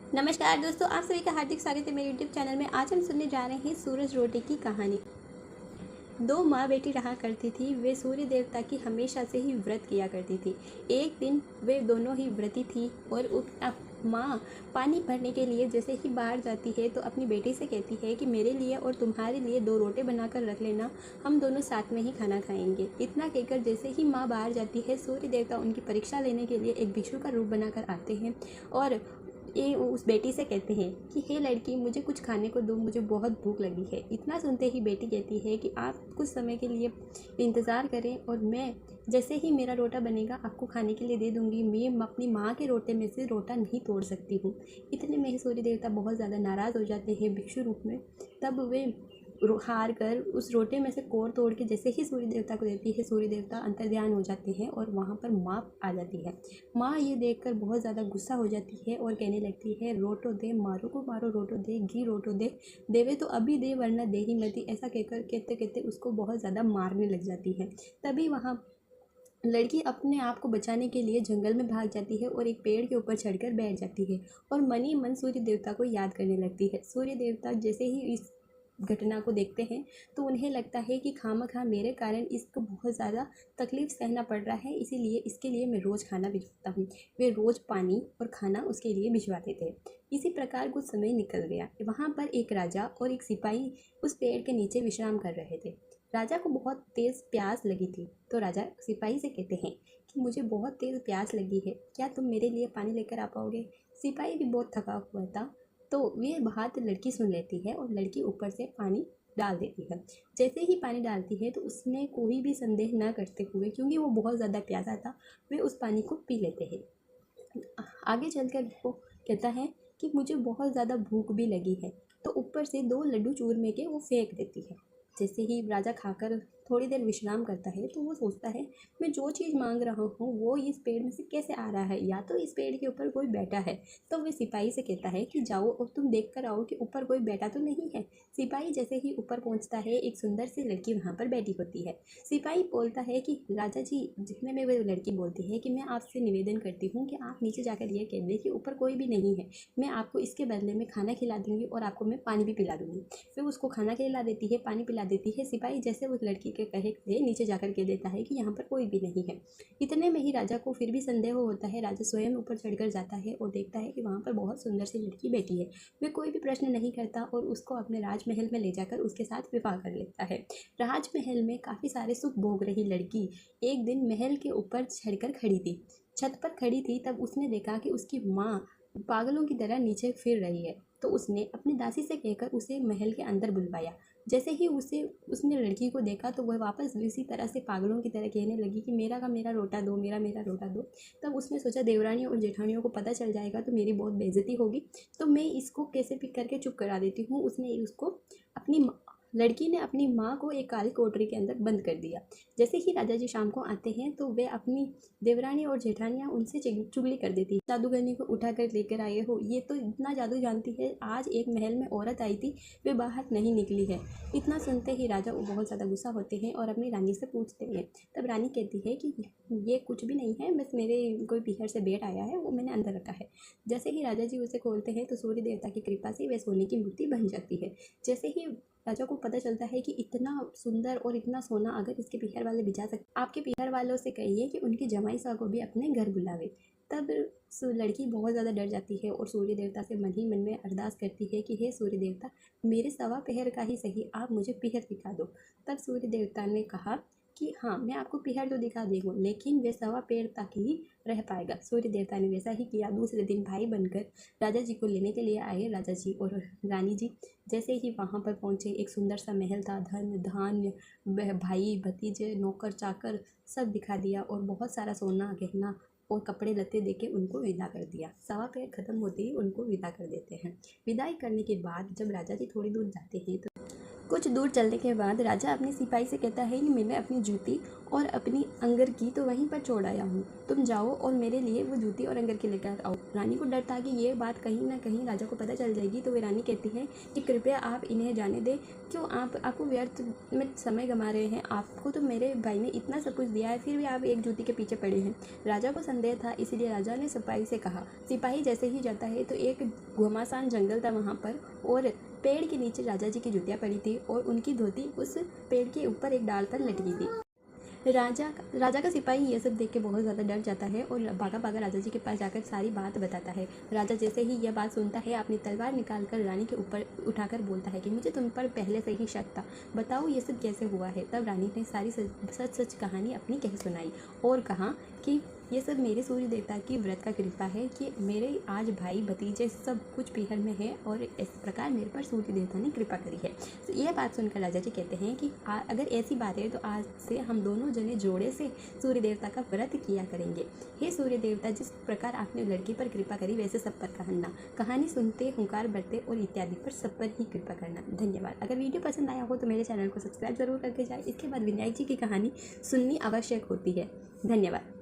नमस्कार दोस्तों, आप सभी का हार्दिक स्वागत है मेरे यूट्यूब चैनल में। आज हम सुनने जा रहे हैं सूरज रोटी की कहानी। दो माँ बेटी रहा करती थी। वे सूर्य देवता की हमेशा से ही व्रत किया करती थी। एक दिन वे दोनों ही व्रती थी और माँ पानी भरने के लिए जैसे ही बाहर जाती है तो अपनी बेटी से कहती है कि मेरे लिए और तुम्हारे लिए 2 रोटे बनाकर रख लेना, हम दोनों साथ में ही खाना खाएंगे। इतना कहकर जैसे ही माँ बाहर जाती है, सूर्य देवता उनकी परीक्षा लेने के लिए एक भिक्षु का रूप बनाकर आते हैं और ये उस बेटी से कहते हैं कि हे लड़की, मुझे कुछ खाने को दो, मुझे बहुत भूख लगी है। इतना सुनते ही बेटी कहती है कि आप कुछ समय के लिए इंतज़ार करें और मैं जैसे ही मेरा रोटा बनेगा आपको खाने के लिए दे दूंगी। मैं अपनी माँ के रोटे में से रोटा नहीं तोड़ सकती हूँ। इतने में ही सूर्य देवता बहुत ज़्यादा नाराज़ हो जाते हैं भिक्षु रूप में। तब वे हार कर उस रोटे में से कोर तोड़ के जैसे ही सूर्य देवता को देती है, सूर्य देवता अंतर्ध्यान हो जाते हैं और वहाँ पर माँ आ जाती है। माँ ये देखकर बहुत ज़्यादा गुस्सा हो जाती है और कहने लगती है, रोटो दे, मारो को मारो, रोटो दे, घी रोटो दे, देवे तो अभी दे वरना दे ही मती। ऐसा कहकर कहते कहते उसको बहुत ज़्यादा मारने लग जाती है। तभी वहाँ लड़की अपने आप को बचाने के लिए जंगल में भाग जाती है और एक पेड़ के ऊपर चढ़कर बैठ जाती है और मन ही मन सूर्य देवता को याद करने लगती है। सूर्य देवता जैसे ही इस घटना को देखते हैं तो उन्हें लगता है कि खामखा मेरे कारण इसको बहुत ज़्यादा तकलीफ़ सहना पड़ रहा है, इसीलिए इसके लिए मैं रोज़ खाना भिजवाता हूँ। वे रोज़ पानी और खाना उसके लिए भिजवाते थे। इसी प्रकार कुछ समय निकल गया। वहाँ पर एक राजा और एक सिपाही उस पेड़ के नीचे विश्राम कर रहे थे। राजा को बहुत तेज़ प्यास लगी थी, तो राजा सिपाही से कहते हैं कि मुझे बहुत तेज़ प्यास लगी है, क्या तुम मेरे लिए पानी लेकर आ पाओगे। सिपाही भी बहुत थका हुआ था, तो वे बात लड़की सुन लेती है और लड़की ऊपर से पानी डाल देती है। जैसे ही पानी डालती है तो उसमें कोई भी संदेह न करते हुए, क्योंकि वो बहुत ज़्यादा प्यासा था, वे उस पानी को पी लेते हैं। आगे चलकर वो कहता है कि मुझे बहुत ज़्यादा भूख भी लगी है, तो ऊपर से 2 लड्डू चूरमे के वो फेंक देती है। जैसे ही राजा खाकर थोड़ी देर विश्राम करता है तो वो सोचता है, मैं जो चीज़ मांग रहा हूँ वो इस पेड़ में से कैसे आ रहा है, या तो इस पेड़ के ऊपर कोई बैठा है। तो वे सिपाही से कहता है कि जाओ और तुम देख कर आओ कि ऊपर कोई बैठा तो नहीं है। सिपाही जैसे ही ऊपर पहुँचता है, एक सुंदर सी लड़की वहाँ पर बैठी होती है। सिपाही बोलता है कि राजा जी, जितने में वह लड़की बोलती है कि मैं आपसे निवेदन करती हूँ कि आप नीचे जाकर यह कह दें कि ऊपर कोई भी नहीं है, मैं आपको इसके बदले में खाना खिला दूँगी और आपको मैं पानी भी पिला दूँगी। फिर उसको खाना खिला देती है, पानी पिला देती है। सिपाही जैसे उस लड़की के कहे थे नीचे जाकर कह देता है कि यहाँ पर कोई भी नहीं है। इतने में ही राजा को फिर भी संदेह होता है। राजा स्वयं ऊपर चढ़कर जाता है और देखता है कि वहाँ पर बहुत सुंदर सी लड़की बैठी है। वह कोई भी प्रश्न नहीं करता और उसको अपने राजमहल में ले जाकर उसके साथ विवाह कर लेता है। राजमहल में काफ़ी सारे सुख भोग रही लड़की एक दिन महल के ऊपर चढ़कर खड़ी थी। छत पर खड़ी थी, तब उसने देखा कि उसकी माँ पागलों की तरह नीचे फिर रही है। तो उसने अपनी दासी से कहकर उसे महल के अंदर बुलवाया। जैसे ही उसने लड़की को देखा तो वह वापस इसी तरह से पागलों की तरह कहने लगी कि मेरा का मेरा रोटा दो, मेरा मेरा रोटा दो। तब उसने सोचा, देवरानियों और जेठानियों को पता चल जाएगा तो मेरी बहुत बेइज्जती होगी, तो मैं इसको कैसे भी करके चुप करा देती हूँ। उसने उसको अपनी लड़की ने अपनी माँ को एक काली कोठरी के अंदर बंद कर दिया। जैसे ही राजा जी शाम को आते हैं तो वे अपनी देवरानी और जेठानियाँ उनसे चुगली कर देती। जादूगरनी को उठा कर लेकर आए हो, ये तो इतना जादू जानती है, आज एक महल में औरत आई थी, वे बाहर नहीं निकली है। इतना सुनते ही राजा वो बहुत ज़्यादा गुस्सा होते हैं और अपनी रानी से पूछते हैं। तब रानी कहती है कि ये कुछ भी नहीं है, बस मेरे कोई पीहर से बेट आया है, वो मैंने अंदर रखा है। जैसे ही राजा जी उसे खोलते हैं तो सूर्य देवता की कृपा से वह सोने की मूर्ति बन जाती है। जैसे ही राजा को पता चलता है कि इतना सुंदर और इतना सोना अगर इसके पीहर वाले भिजा सकते, आपके पीहर वालों से कहिए कि उनकी जमाई साहब को भी अपने घर बुलावे। तब लड़की बहुत ज़्यादा डर जाती है और सूर्य देवता से मन ही मन में अरदास करती है कि हे सूर्य देवता, मेरे सवा पहर का ही सही, आप मुझे पीहर दिखा दो। तब सूर्य देवता ने कहा कि हाँ, मैं आपको पीहर तो दिखा देगा, लेकिन वे सवा पेड़ तक ही रह पाएगा। सूर्य देवता ने वैसा ही किया। दूसरे दिन भाई बनकर राजा जी को लेने के लिए आए। राजा जी और रानी जी जैसे ही वहाँ पर पहुँचे, एक सुंदर सा महल था। धन धान्य, भाई भतीजे, नौकर चाकर सब दिखा दिया और बहुत सारा सोना गहना और कपड़े लत्ते देके उनको विदा कर दिया। सवा पैर खत्म होते ही उनको विदा कर देते हैं। विदाई करने के बाद जब राजा जी थोड़ी दूर जाते हैं कुछ दूर चलने के बाद राजा अपने सिपाही से कहता है कि मैंने अपनी जूती और अपनी अंगरकी तो वहीं पर छोड़ आया हूँ, तुम जाओ और मेरे लिए वो जूती और अंगरकी लेकर आओ। रानी को डर था कि ये बात कहीं ना कहीं राजा को पता चल जाएगी, तो वे रानी कहती है कि कृपया आप इन्हें जाने दें, क्यों आपको व्यर्थ में समय गंवा रहे हैं, आपको तो मेरे भाई ने इतना सब कुछ दिया है, फिर भी आप एक जूती के पीछे पड़े हैं। राजा को संदेह था, इसीलिए राजा ने सिपाही से कहा। सिपाही जैसे ही जाता है तो एक घमासान जंगल था वहाँ पर, और पेड़ के नीचे राजा जी की जूतियाँ पड़ी थी और उनकी धोती उस पेड़ के ऊपर एक डाल पर लटकी थी। राजा का सिपाही ये सब देख के बहुत ज़्यादा डर जाता है और भागा भागा राजा जी के पास जाकर सारी बात बताता है। राजा जैसे ही यह बात सुनता है अपनी तलवार निकालकर रानी के ऊपर उठाकर बोलता है कि मुझे तुम पर पहले से ही शक था, बताओ ये सब कैसे हुआ है। तब रानी ने सारी सच कहानी अपनी कह सुनाई और कहा कि ये सब मेरे सूर्य देवता की व्रत का कृपा है कि मेरे आज भाई भतीजे सब कुछ पीहर में है और इस प्रकार मेरे पर सूर्य देवता ने कृपा करी है। तो यह बात सुनकर राजा जी कहते हैं कि अगर ऐसी बात है तो आज से हम दोनों जने जोड़े से सूर्य देवता का व्रत किया करेंगे। हे सूर्य देवता, जिस प्रकार आपने लड़की पर कृपा करी वैसे सब पर कहना, कहानी सुनते, हुंकार भरते और इत्यादि पर सब पर ही कृपा करना। धन्यवाद। अगर वीडियो पसंद आया हो तो मेरे चैनल को सब्सक्राइब जरूर करके जाए। इसके बाद विनायक जी की कहानी सुननी आवश्यक होती है। धन्यवाद।